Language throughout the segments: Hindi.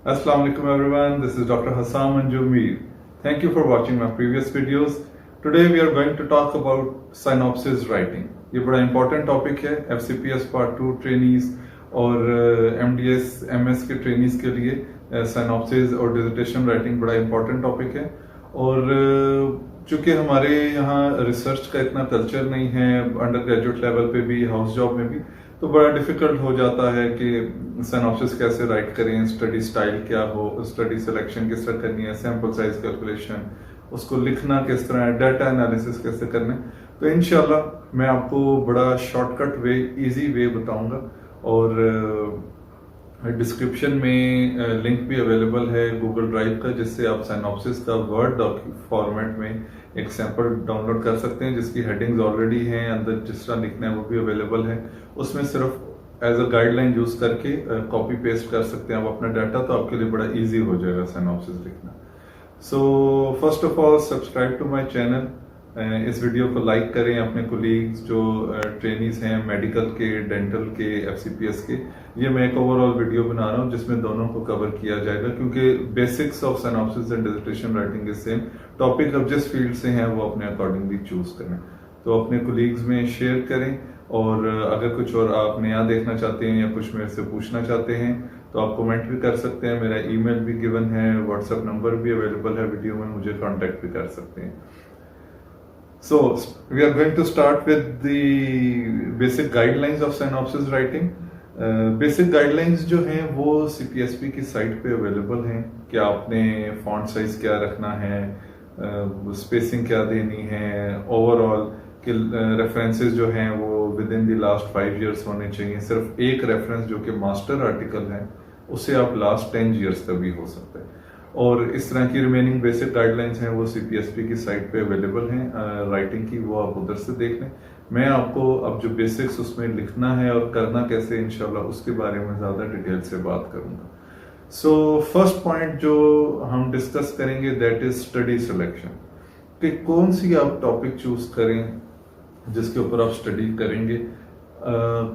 Assalamu alaikum everyone, this is Dr. Hassam Manjumir. Thank you for watching my previous videos. Today we are going to talk about synopsis writing. ये बड़ा important topic है FCPS Part 2 trainees और MDS MS के trainees के लिए synopsis और dissertation writing बड़ा important topic है और चूँकि हमारे यहाँ रिसर्च का इतना कल्चर नहीं है अंडर ग्रेजुएट लेवल पे भी हाउस जॉब में भी, तो बड़ा डिफिकल्ट हो जाता है कि सिनॉप्सिस कैसे राइट करें, स्टडी स्टाइल क्या हो, स्टडी सिलेक्शन किस तरह करनी है, सैम्पल साइज कैलकुलेशन, उसको लिखना किस तरह है, डाटा एनालिसिस कैसे करना है। तो इंशाल्लाह मैं आपको बड़ा शॉर्टकट वे, इजी वे बताऊंगा और डिस्क्रिप्शन में लिंक भी अवेलेबल है गूगल ड्राइव का, जिससे आप सिनॉप्सिस का वर्ड फॉर्मेट में एक सैंपल डाउनलोड कर सकते हैं जिसकी हेडिंग्स ऑलरेडी हैं, अंदर जिस तरह लिखना है वो भी अवेलेबल है। उसमें सिर्फ एज अ गाइडलाइन यूज करके कॉपी पेस्ट कर सकते हैं आप अपना डाटा, तो आपके लिए बड़ा इजी हो जाएगा सिनॉप्सिस लिखना। So first of all subscribe to my channel, इस वीडियो को लाइक करें, अपने कोलीग्स जो ट्रेनीज हैं मेडिकल के, डेंटल के, FCPS के, ये मैं एक ओवरऑल वीडियो बना रहा हूँ जिसमें दोनों को कवर किया जाएगा क्योंकि basics of synopsis and dissertation writing is same. Topic अब जिस फील्ड से हैं वो अपने अकॉर्डिंगली चूज करें, तो अपने कोलीग्स में शेयर करें और अगर कुछ और आप नया देखना चाहते हैं या कुछ मेरे से पूछना चाहते हैं तो आप कमेंट भी कर सकते हैं। मेरा ईमेल भी गिवन है, व्हाट्सएप नंबर भी अवेलेबल है वीडियो में, मुझे कांटेक्ट भी कर सकते हैं। So we are going to start with the basic guidelines of synopsis writing. Basic guidelines जो हैं वो CPSP की साइट पे अवेलेबल हैं कि आपने फॉन्ट साइज क्या रखना है, स्पेसिंग क्या देनी है, ओवरऑल कि रेफरेंसेस जो हैं वो with in the last 5 years होने चाहिए। सिर्फ एक रेफरेंस जो कि मास्टर आर्टिकल है उससे आप लास्ट 10 years तक भी हो सकता है, और इस तरह की रिमेनिंग बेसिक गाइडलाइंस हैं वो CPSP की साइट पे अवेलेबल हैं राइटिंग की, वो आप उधर से देख लें। मैं आपको अब जो बेसिक्स उसमें लिखना है और करना कैसे इंशाल्लाह उसके बारे में ज़्यादा डिटेल से बात करूंगा। सो फर्स्ट पॉइंट जो हम डिस्कस करेंगे दैट इज स्टडी सिलेक्शन, कि कौन सी आप टॉपिक चूज करें जिसके ऊपर आप स्टडी करेंगे,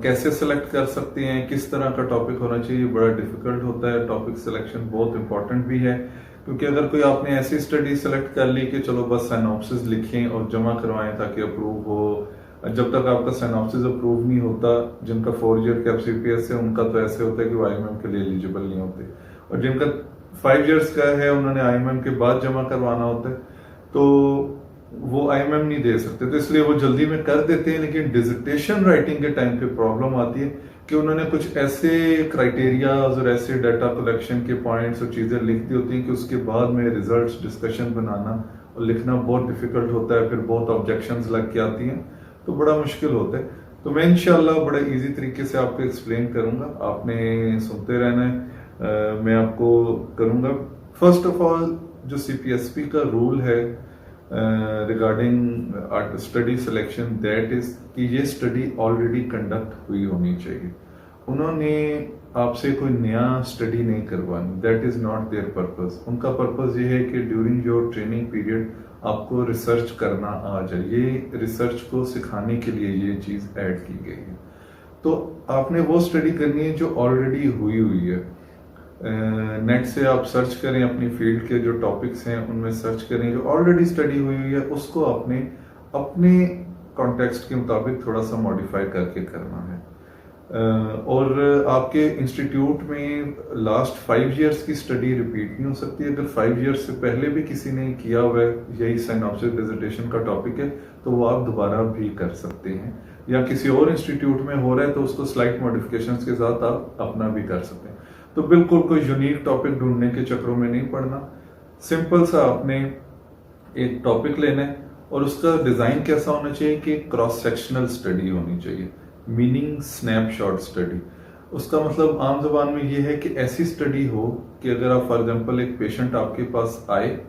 कैसे सिलेक्ट कर सकते हैं, किस तरह का टॉपिक होना चाहिए, बड़ा डिफिकल्ट होता है। टॉपिक सिलेक्शन बहुत इंपॉर्टेंट भी है क्योंकि अगर कोई आपने ऐसी स्टडी सिलेक्ट कर ली कि चलो बस सिनॉप्सिस लिखें और जमा करवाएं ताकि अप्रूव हो, जब तक आपका सिनॉप्सिस अप्रूव नहीं होता, जिनका 4 year का FCPS है उनका तो ऐसे होता है कि वो IMM के लिए एलिजिबल नहीं होते, और जिनका 5 years का है उन्होंने IMM के बाद जमा करवाना होता है तो वो IMM नहीं दे सकते, तो इसलिए वो जल्दी में कर देते हैं। लेकिन डिसर्टेशन राइटिंग के टाइम पे प्रॉब्लम आती है कि उन्होंने कुछ ऐसे क्राइटेरियाज और ऐसे डाटा कलेक्शन के पॉइंट्स और चीजें लिख दी होती हैं कि उसके बाद में रिजल्ट्स डिस्कशन बनाना और लिखना बहुत डिफिकल्ट होता है, फिर बहुत ऑब्जेक्शंस लग के आती हैं, तो बड़ा मुश्किल होता है। तो मैं इंशाल्लाह बड़े इजी तरीके से आपको एक्सप्लेन करूंगा, आपने सुनते रहना है, मैं आपको करूंगा। फर्स्ट ऑफ ऑल जो CPSP का रूल है regarding study selection that is कि ये स्टडी ऑलरेडी कंडक्ट हुई होनी चाहिए, उन्होंने आपसे कोई नया स्टडी नहीं करवानी, that is not there purpose. उनका पर्पस ये है कि ड्यूरिंग योर ट्रेनिंग पीरियड आपको रिसर्च करना आ जाए, ये रिसर्च को सिखाने के लिए ये चीज ऐड की गई है। तो आपने वो स्टडी करनी है जो ऑलरेडी हुई है। नेट से आप सर्च करें, अपनी फील्ड के जो टॉपिक्स हैं उनमें सर्च करें, जो ऑलरेडी स्टडी हुई है उसको आपने अपने कॉन्टेक्स्ट के मुताबिक थोड़ा सा मॉडिफाई करके करना है। और आपके इंस्टीट्यूट में लास्ट 5 years की स्टडी रिपीट नहीं हो सकती। अगर 5 years से पहले भी किसी ने किया हुआ है, यही सिनॉप्सिस डिसर्टेशन का टॉपिक है, तो वो आप दोबारा भी कर सकते हैं, या किसी और इंस्टीट्यूट में हो रहा है तो उसको स्लाइट मॉडिफिकेशंस के साथ आप अपना भी कर सकते हैं। तो बिल्कुल कोई यूनिक टॉपिक ढूंढने के चक्रों में नहीं पड़ना, सिंपल सा आपने एक टॉपिक लेना है और उसका डिजाइन कैसा होना चाहिए कि क्रॉस सेक्शनल स्टडी होनी चाहिए, मीनिंग स्नैपशॉट स्टडी। उसका मतलब आम जबान में ये है कि ऐसी स्टडी हो कि अगर आप फॉर एग्जांपल एक पेशेंट आपके पास आए,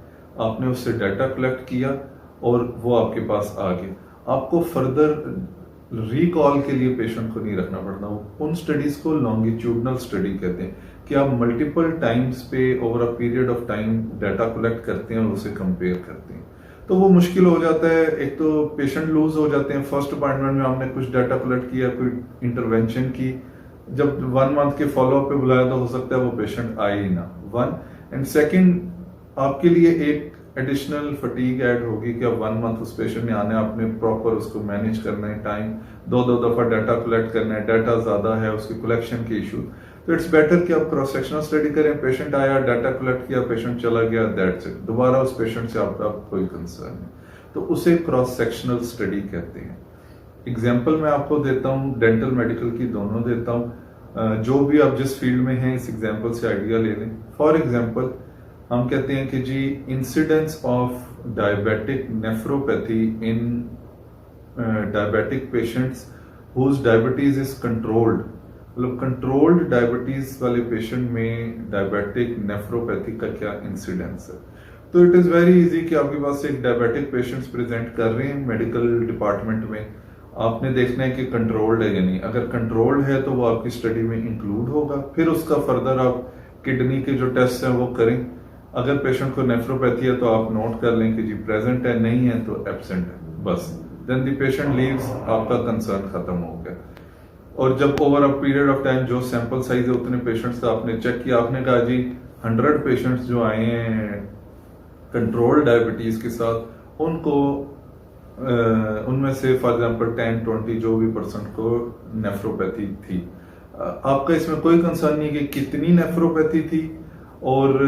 आपने उससे डाटा कलेक्ट किया और वो आपके पास आ गया, आपको फर्दर रिकॉल के लिए पेशेंट को नहीं रखना पड़ता। उन स्टडीज को लॉन्गिट्यूडनल स्टडी कहते हैं कि आप मल्टीपल टाइम्स पे over a period of time data collect करते हैं और उसे कंपेयर करते हैं। तो वो मुश्किल हो जाता है, एक तो पेशेंट लूज हो जाते हैं। फर्स्ट अपॉइंटमेंट में आपने कुछ डाटा कलेक्ट किया, कोई इंटरवेंशन की, जब 1 मंथ के फॉलोअप पे बुलाया तो हो सकता है वो पेशेंट आए ही ना, 1। एंड सेकंड, आपके लिए एक एडिशनल फटीग ऐड होगी कि अब 1 मंथ उस पेशेंट ने आना है, आपने प्रॉपर उसको मैनेज करना है, टाइम 2 दफा डाटा कलेक्ट करना है, डाटा ज्यादा है, उसकी कलेक्शन के इशू। तो इट्स बेटर कि आप क्रॉस सेक्शनल स्टडी करें, पेशेंट आया, डाटा कलेक्ट किया, पेशेंट चला गया, दैट्स इट, दोबारा उस पेशेंट से आपका कोई कंसर्न नहीं। तो उसे क्रॉस सेक्शनल स्टडी कहते हैं। एग्जाम्पल मैं आपको देता हूँ, डेंटल मेडिकल की दोनों देता हूँ, जो भी आप जिस फील्ड में हैं इस एग्जाम्पल से आइडिया ले लें। फॉर एग्जाम्पल हम कहते हैं कि जी incidence of diabetic nephropathy in diabetic patients whose diabetes is controlled, मतलब कंट्रोल्ड डायबिटीज वाले पेशेंट में डायबिटिक नेफ्रोपैथी का क्या इंसिडेंस है। तो इट इज वेरी इजी कि आपके पास एक डायबिटिक पेशेंट्स प्रेजेंट कर रहे हैं मेडिकल डिपार्टमेंट में, आपने देखना है कि कंट्रोल्ड है या नहीं। अगर कंट्रोल्ड है तो वो आपकी स्टडी में इंक्लूड होगा, फिर उसका फर्दर आप किडनी के जो टेस्ट हैं वो करें। अगर पेशेंट को नेफ्रोपैथी है तो आप नोट कर लें कि जी प्रेजेंट है, नहीं है तो एब्सेंट है, बस। देन द पेशेंट लीव्स, आपका कंसर्न खत्म हो गया। और जब over a period of time जो सैंपल साइज है उतने पेशेंट्स का आपने चेक किया, आपने कहा जी 100 पेशेंट्स जो आए हैं कंट्रोल डायबिटीज के साथ, उनको उनमें से फॉर एग्जांपल 10-20 जो भी परसेंट को नेफ्रोपैथी थी। आपका इसमें कोई कंसर्न नहीं कि कितनी नेफ्रोपैथी थी और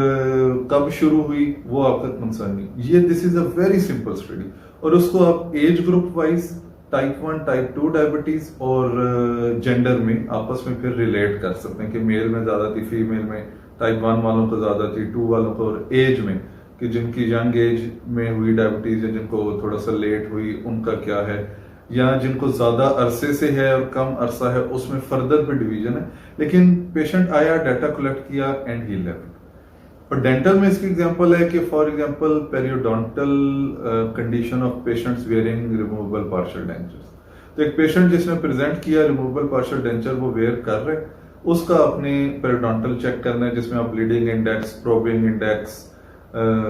कब शुरू हुई, वो आपका कंसर्न नहीं। ये this is a very simple study, और उसको आप age group wise type 1 type 2 diabetes और जेंडर में आपस में फिर रिलेट कर सकते हैं कि मेल में ज्यादा थी, फीमेल में टाइप 1 वालों को ज्यादा थी, 2 वालों को, और एज में कि जिनकी यंग एज में हुई डायबिटीज है, जिनको थोड़ा सा लेट हुई, उनका क्या है, या जिनको ज्यादा अरसे से है और कम अरसा है, उसमें फर्दर भी डिवीजन है। लेकिन पेशेंट आया, डाटा कलेक्ट किया एंड ही लेफ्ट। और डेंटल में इसकी एग्जांपल है कि for example periodontal condition of patients wearing removable partial dentures. तो एक पेशेंट जिसने प्रेजेंट किया रिमूवेबल पार्शियल डेंचर वो वेयर कर रहे, उसका अपने पेरियोडोंटल चेक करना है, जिसमें आप bleeding index, probing index,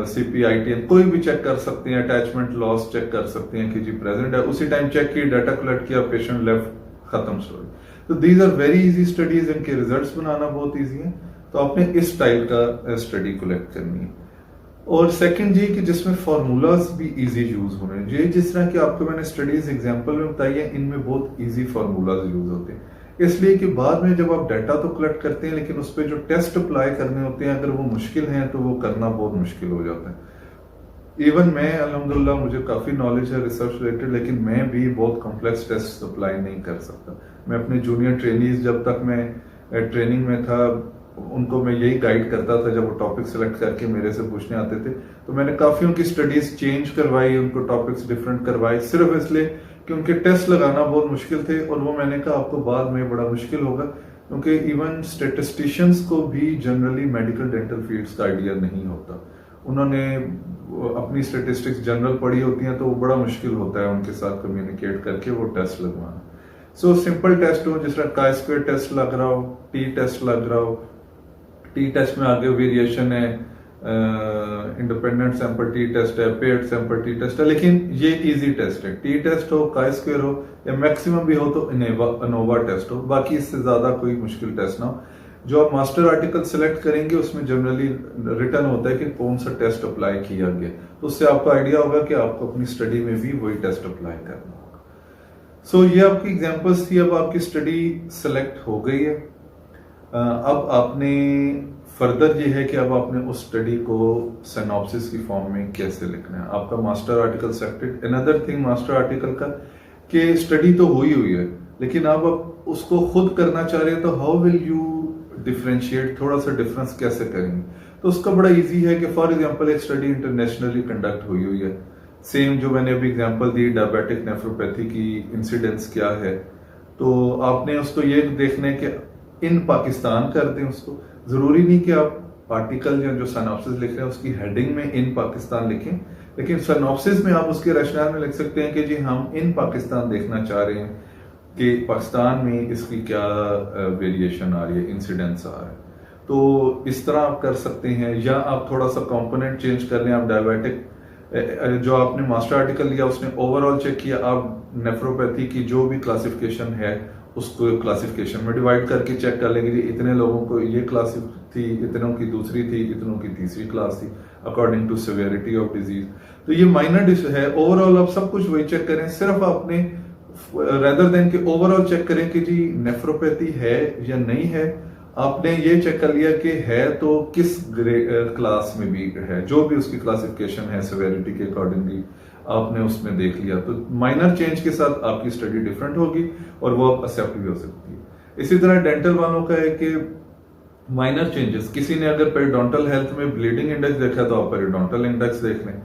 CPITN कोई भी चेक कर सकते हैं, अटैचमेंट लॉस चेक कर सकते हैं कि जी प्रेजेंट है। उसी टाइम चेक की, डाटा कलेक्ट किया, पेशेंट लेफ्ट, खत्म स्टोरी। तो these are very easy studies, इनके रिजल्ट्स बनाना बहुत इजी है। तो आपने इस स्टाइल का स्टडी कलेक्ट करनी है। और सेकंड जी कि जिसमें फार्मूलाज भी इजी यूज हो रहे हैं। ये जिस तरह की आपको मैंने स्टडीज एग्जांपल में बताई है, इनमें बहुत इजी फार्मूलाज यूज होते हैं, इसलिए कि बाद में जब आप डाटा तो कलेक्ट करते हैं लेकिन उस पर जो टेस्ट अप्लाई करने होते हैं अगर वो मुश्किल हैं तो वो करना बहुत मुश्किल हो जाता है। इवन मैं अल्हम्दुलिल्लाह मुझे काफी नॉलेज है रिसर्च रिलेटेड, लेकिन मैं भी बहुत कॉम्प्लेक्स टेस्ट अप्लाई नहीं कर सकता। मैं अपने जूनियर ट्रेनीज जब तक मैं ट्रेनिंग में था उनको मैं यही गाइड करता था, जब वो टॉपिक सेलेक्ट करके मेरे से पूछने आते थे तो मैंने काफी उनकी स्टडीज चेंज करवाई, उनको टॉपिक्स डिफरेंट करवाए, सिर्फ इसलिए कि उनके टेस्ट लगाना बहुत मुश्किल थे। और वो मैंने कहा आपको बाद में बड़ा मुश्किल होगा, क्योंकि इवन स्टेटिस्टिशियंस को भी जनरली मेडिकल डेंटल फील्ड्स का आइडिया नहीं होता। उन्होंने अपनी स्टेटिस्टिक्स जनरल पढ़ी होती हैं तो वो बड़ा मुश्किल होता है उनके साथ कम्युनिकेट करके वो टेस्ट लगवाना। सो सिंपल टेस्ट हो, जिस तरह काई स्क्वायर टेस्ट लग रहा हो, टी टेस्ट लग रहा हो, टी टेस्ट में आगे वेरिएशन है, इंडिपेंडेंट सैंपल टी टेस्ट है, पेड सैंपल टी टेस्ट है, लेकिन ये इजी टेस्ट है। टी टेस्ट हो, काई स्क्वायर हो, या मैक्सिमम भी हो तो अनोवा टेस्ट हो, बाकी इससे ज्यादा कोई मुश्किल टेस्ट ना हो। जो आप मास्टर आर्टिकल सेलेक्ट करेंगे उसमें जनरली रिटर्न होता है कि कौन सा टेस्ट अप्लाई किया गया, तो उससे आपको आइडिया होगा कि आपको अपनी स्टडी में भी वही टेस्ट अप्लाई करना होगा। सो ये आपकी एग्जांपल्स थी। अब आपकी स्टडी सेलेक्ट हो गई है, अब आपने फर्दर ये है कि अब आपने उस स्टडी को सिनॉप्सिस की फॉर्म में कैसे लिखना है। आपका master article selected. Another thing master article का कि स्टडी तो हुई है लेकिन अब आप उसको खुद करना चाह रहे हैं, तो हाउ विल यू डिफरेंशिएट, थोड़ा सा डिफरेंस कैसे करेंगे। तो उसका बड़ा इजी है कि फॉर एग्जांपल एक स्टडी इंटरनेशनली कंडक्ट हुई है, सेम जो मैंने अभी एग्जांपल दी डायबिटिक नेफ्रोपैथी की इंसिडेंस क्या है, तो आपने उसको ये देखना है कि इन पाकिस्तान कर दें उसको। जरूरी नहीं कि आप आर्टिकल या जो सिनॉप्सिस लिख रहे हैं उसकी हेडिंग में इन पाकिस्तान लिखें, लेकिन सिनॉप्सिस में आप उसके रचना में लिख सकते हैं कि जी हम इन पाकिस्तान देखना चाह रहे हैं कि पाकिस्तान में इसकी क्या वेरिएशन आ रही है, इंसिडेंस आ रहा है। तो इस तरह आप कर सकते हैं, या आप थोड़ा सा कंपोनेंट चेंज कर लें। आप डायबिटिक जो आपने मास्टर आर्टिकल लिया उसने ओवरऑल चेक किया, आप नेफ्रोपैथी की जो भी क्लासिफिकेशन है उसको क्लासिफिकेशन में डिवाइड करके चेक कर लेंगे, इतने लोगों को ये क्लास थी, इतनों की दूसरी थी, इतनों की तीसरी क्लास थी according to severity of disease. तो ये माइनर है। ओवरऑल आप सब कुछ वही चेक करें, सिर्फ आपने रेदर देन कि ओवरऑल चेक करें कि जी नेफ्रोपैथी है या नहीं है, आपने ये चेक कर लिया कि है तो किस क्लास में भी है, जो भी उसकी क्लासिफिकेशन है सिवियरिटी के अकॉर्डिंगली आपने उसमें देख लिया, तो माइनर चेंज के साथ आपकी स्टडी डिफरेंट होगी और वो आप एक्सेप्ट भी हो सकती है। इसी तरह डेंटल वालों का है कि माइनर चेंजेस, किसी ने अगर पेरिडोंटल हेल्थ में ब्लीडिंग इंडेक्स देखा तो आप पेरिडोंटल इंडेक्स देख लें,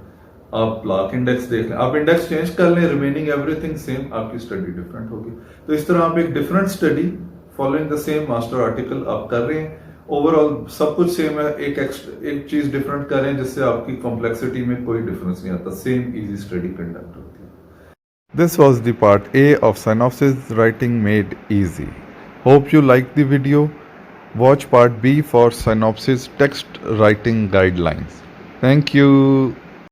आप प्लाक इंडेक्स देख लें, आप इंडेक्स चेंज कर लें, रिमेनिंग एवरीथिंग सेम, आपकी स्टडी डिफरेंट होगी। तो इस तरह आप एक different study following the same master article आप कर रहे हैं, ओवरऑल सब कुछ सेम है, एक चीज डिफरेंट करें जिससे आपकी कॉम्प्लेक्सिटी में कोई डिफरेंस नहीं आता, सेम इजी स्टडी कंडक्ट होती है। This was the part A of synopsis writing made easy. Hope you liked the video. Watch part B for synopsis text writing guidelines. Thank you.